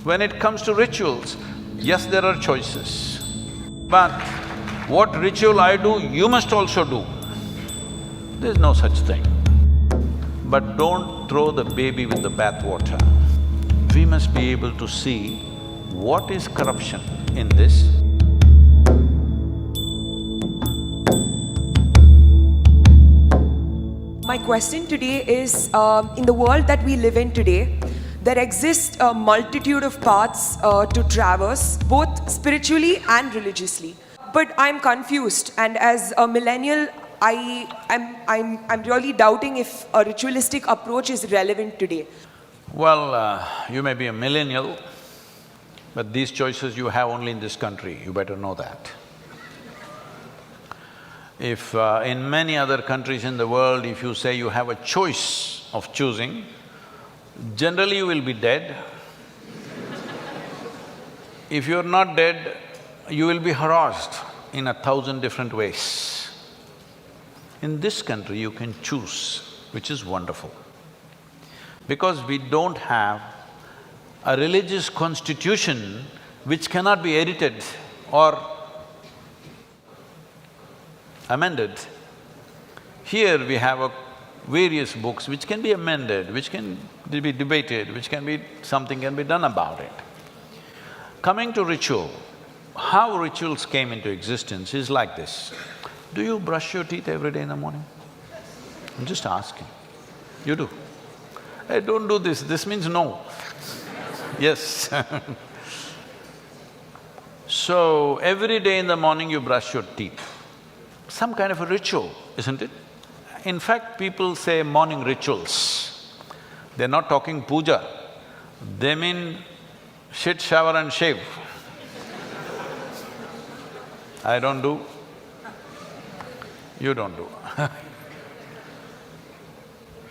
When it comes to rituals, yes, there are choices. But what ritual I do, you must also do. There's no such thing. But don't throw the baby with the bathwater. We must be able to see what is corruption in this. My question today is, in the world that we live in today, there exists a multitude of paths to traverse, both spiritually and religiously. But I'm confused, and as a millennial, I'm really doubting if a ritualistic approach is relevant today. Well, you may be a millennial, but these choices you have only in this country, you better know that. If in many other countries in the world, if you say you have a choice of choosing, generally you will be dead. If you're not dead, you will be harassed in 1,000 different ways. In this country, you can choose, which is wonderful. Because we don't have a religious constitution which cannot be edited or amended. Here we have various books which can be amended, which can be debated, something can be done about it. Coming to ritual, how rituals came into existence is like this. Do you brush your teeth every day in the morning? I'm just asking. You do? Hey, don't do this, this means no. Yes. So, every day in the morning you brush your teeth. Some kind of a ritual, isn't it? In fact, people say morning rituals. They're not talking puja, they mean shit, shower and shave. I don't do, you don't do.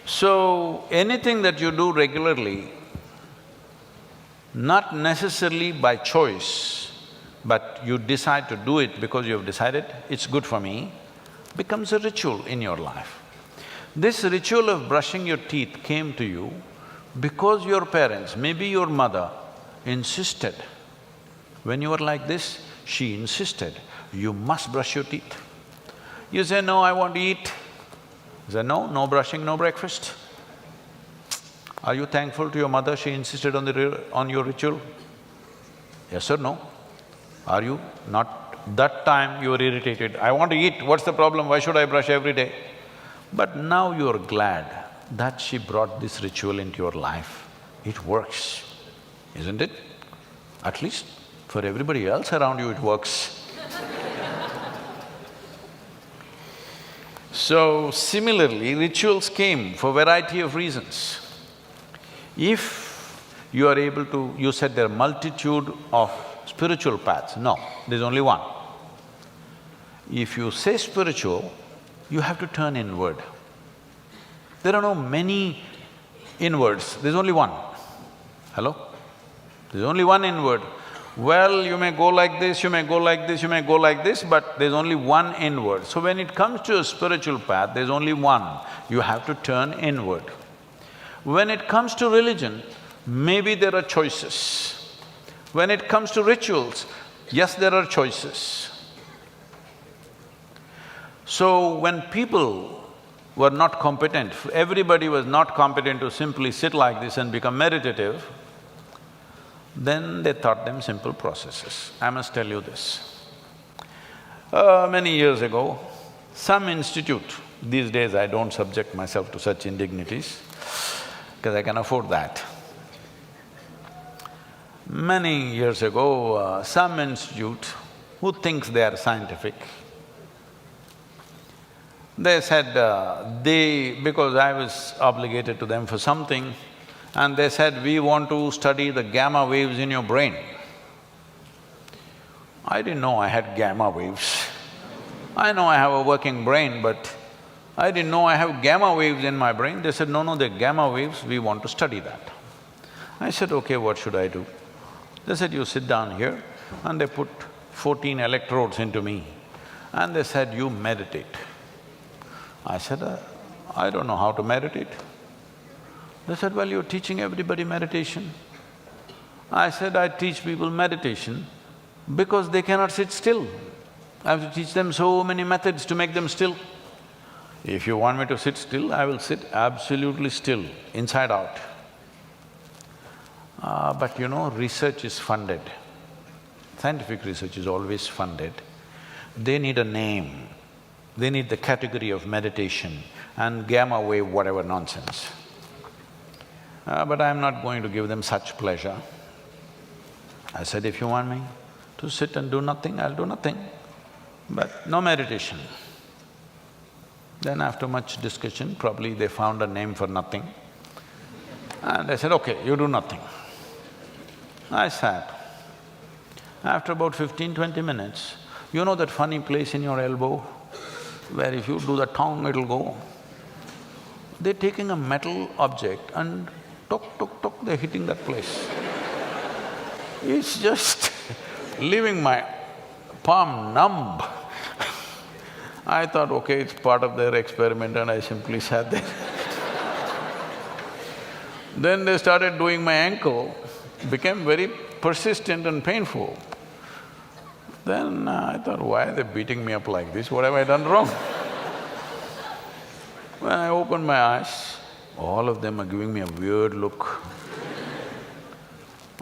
So, anything that you do regularly, not necessarily by choice, but you decide to do it because you have decided, it's good for me, becomes a ritual in your life. This ritual of brushing your teeth came to you because your parents, maybe your mother, insisted. When you were like this, she insisted, you must brush your teeth. You say, no, I want to eat. You say, no, no brushing, no breakfast. Are you thankful to your mother, she insisted on your ritual? Yes or no? Are you? Not that time you were irritated, I want to eat, what's the problem, why should I brush every day? But now you're glad that she brought this ritual into your life. It works, isn't it? At least for everybody else around you it works. So, similarly, rituals came for variety of reasons. If you are able to… you said there are multitude of spiritual paths. No, there's only one. If you say spiritual, you have to turn inward. There are no many inwards, there's only one. Hello? There's only one inward. Well, you may go like this, you may go like this, you may go like this, but there's only one inward. So when it comes to a spiritual path, there's only one. You have to turn inward. When it comes to religion, maybe there are choices. When it comes to rituals, yes, there are choices. So when people were not competent, everybody was not competent to simply sit like this and become meditative, then they taught them simple processes. I must tell you this. Many years ago, some institute… these days I don't subject myself to such indignities because I can afford that. Many years ago, some institute who thinks they are scientific, they said, because I was obligated to them for something, and they said, we want to study the gamma waves in your brain. I didn't know I had gamma waves. I know I have a working brain, but I didn't know I have gamma waves in my brain. They said, no, no, they're gamma waves, we want to study that. I said, okay, what should I do? They said, you sit down here, and they put 14 electrodes into me, and they said, you meditate. I said, I don't know how to meditate. They said, well, you're teaching everybody meditation. I said, I teach people meditation because they cannot sit still. I have to teach them so many methods to make them still. If you want me to sit still, I will sit absolutely still, inside out. But you know, research is funded. Scientific research is always funded. They need a name, they need the category of meditation and gamma wave whatever nonsense. But I'm not going to give them such pleasure. I said, if you want me to sit and do nothing, I'll do nothing, but no meditation. Then after much discussion, probably they found a name for nothing. And I said, okay, you do nothing. I sat. After about 15–20 minutes, you know that funny place in your elbow where if you do the tongue, it'll go? They're taking a metal object and tok, tok, tok, they're hitting that place. It's just leaving my palm numb. I thought, okay, it's part of their experiment and I simply sat there. Then they started doing my ankle, became very persistent and painful. Then I thought, why are they beating me up like this? What have I done wrong? When I opened my eyes, all of them are giving me a weird look.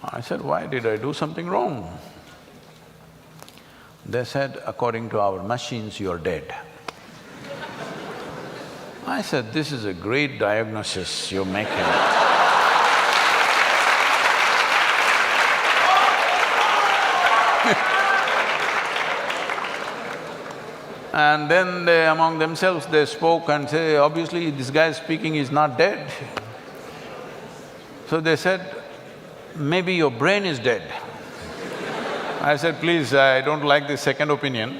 I said, why did I do something wrong? They said, according to our machines, you're dead. I said, this is a great diagnosis you're making. And then they, among themselves, they spoke and say, obviously this guy speaking is not dead. So they said, maybe your brain is dead. I said, please, I don't like this second opinion.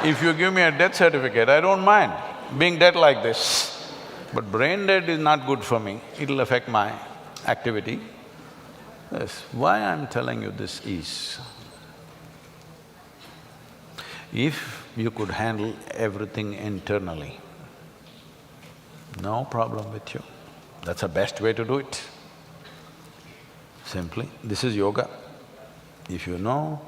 If you give me a death certificate, I don't mind being dead like this. But brain dead is not good for me, it'll affect my activity. Yes, why I'm telling you this is, if you could handle everything internally, no problem with you. That's the best way to do it. Simply, this is yoga. If you know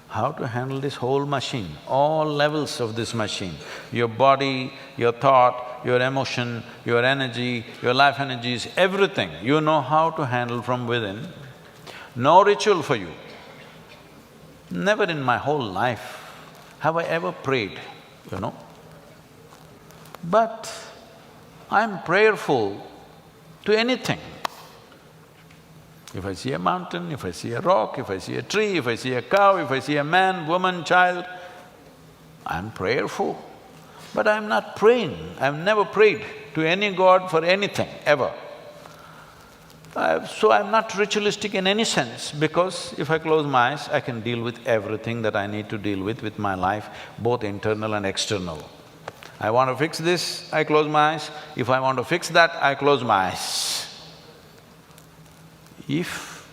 how to handle this whole machine, all levels of this machine, your body, your thought, your emotion, your energy, your life energies, everything, you know how to handle from within, no ritual for you. Never in my whole life have I ever prayed, you know. But I'm prayerful to anything. If I see a mountain, if I see a rock, if I see a tree, if I see a cow, if I see a man, woman, child, I'm prayerful. But I'm not praying, I've never prayed to any god for anything, ever. So I'm not ritualistic in any sense, because if I close my eyes, I can deal with everything that I need to deal with my life, both internal and external. I want to fix this, I close my eyes. If I want to fix that, I close my eyes. If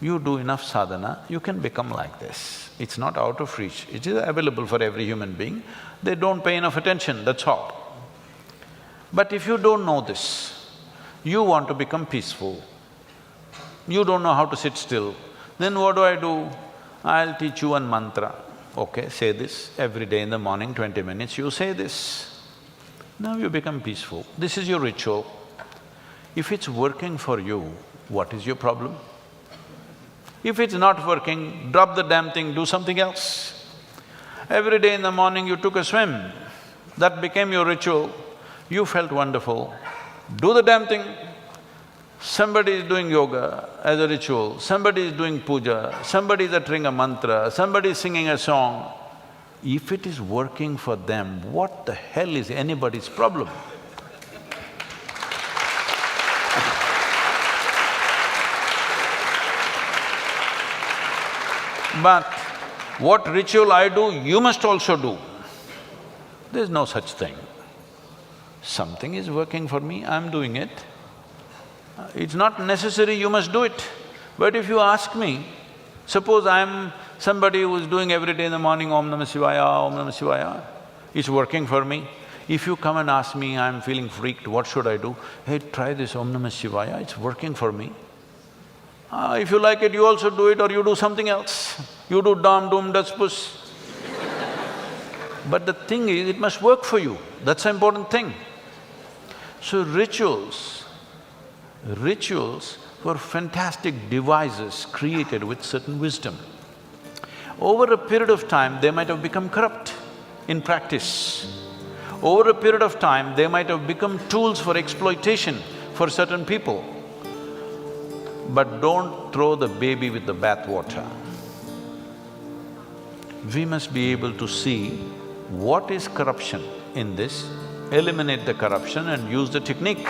you do enough sadhana, you can become like this. It's not out of reach, it is available for every human being. They don't pay enough attention, that's all. But if you don't know this, you want to become peaceful, you don't know how to sit still, then what do? I'll teach you one mantra. Okay, say this every day in the morning, 20 minutes, you say this. Now you become peaceful. This is your ritual. If it's working for you, what is your problem? If it's not working, drop the damn thing, do something else. Every day in the morning you took a swim, that became your ritual, you felt wonderful, do the damn thing. Somebody is doing yoga as a ritual, somebody is doing puja, somebody is uttering a mantra, somebody is singing a song. If it is working for them, what the hell is anybody's problem? But what ritual I do, you must also do. There's no such thing. Something is working for me, I'm doing it. It's not necessary you must do it. But if you ask me, suppose I'm somebody who's doing every day in the morning Om Namah Shivaya, Om Namah Shivaya, it's working for me. If you come and ask me, I'm feeling freaked, what should I do? Hey, try this Om Namah Shivaya, it's working for me. If you like it, you also do it or you do something else. You do dam, doom, das, puss. But the thing is, it must work for you, that's the important thing. So rituals were fantastic devices created with certain wisdom. Over a period of time, they might have become corrupt in practice. Over a period of time, they might have become tools for exploitation for certain people. But don't throw the baby with the bathwater. We must be able to see what is corruption in this, eliminate the corruption and use the technique.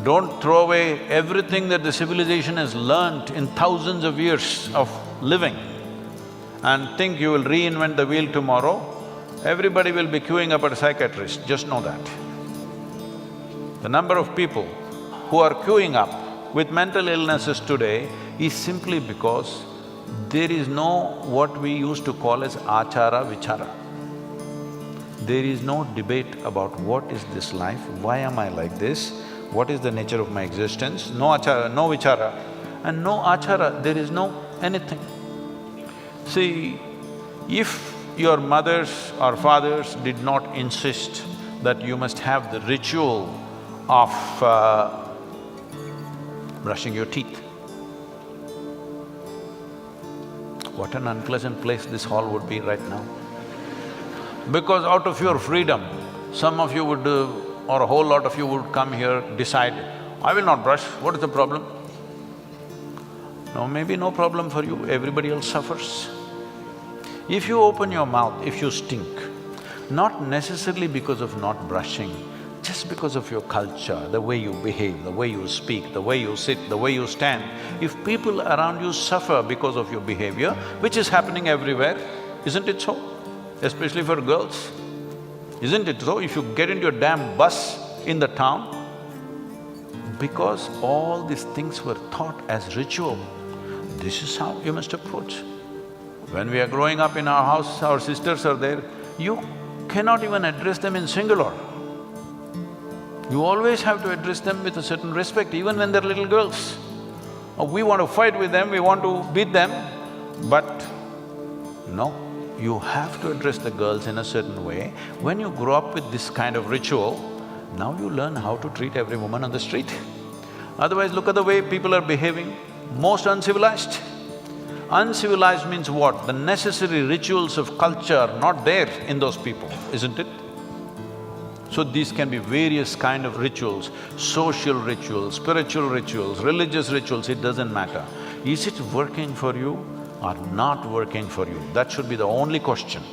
Don't throw away everything that the civilization has learnt in thousands of years of living and think you will reinvent the wheel tomorrow. Everybody will be queuing up at a psychiatrist, just know that. The number of people who are queuing up with mental illnesses today is simply because there is no what we used to call as achara vichara. There is no debate about what is this life, why am I like this, what is the nature of my existence, no achara, no vichara. And no achara, there is no anything. See, if your mothers or fathers did not insist that you must have the ritual of brushing your teeth, what an unpleasant place this hall would be right now. Because out of your freedom, some of you would or a whole lot of you would come here, decide, I will not brush, what is the problem? No, maybe no problem for you, everybody else suffers. If you open your mouth, if you stink, not necessarily because of not brushing, just because of your culture, the way you behave, the way you speak, the way you sit, the way you stand, if people around you suffer because of your behavior, which is happening everywhere, isn't it so? Especially for girls, isn't it so? If you get into a damn bus in the town, because all these things were taught as ritual, this is how you must approach. When we are growing up in our house, our sisters are there, you cannot even address them in singular. You always have to address them with a certain respect, even when they're little girls. We want to fight with them, we want to beat them, but no, you have to address the girls in a certain way. When you grow up with this kind of ritual, now you learn how to treat every woman on the street. Otherwise, look at the way people are behaving, most uncivilized. Uncivilized means what? The necessary rituals of culture are not there in those people, isn't it? So these can be various kind of rituals, social rituals, spiritual rituals, religious rituals, it doesn't matter. Is it working for you or not working for you? That should be the only question.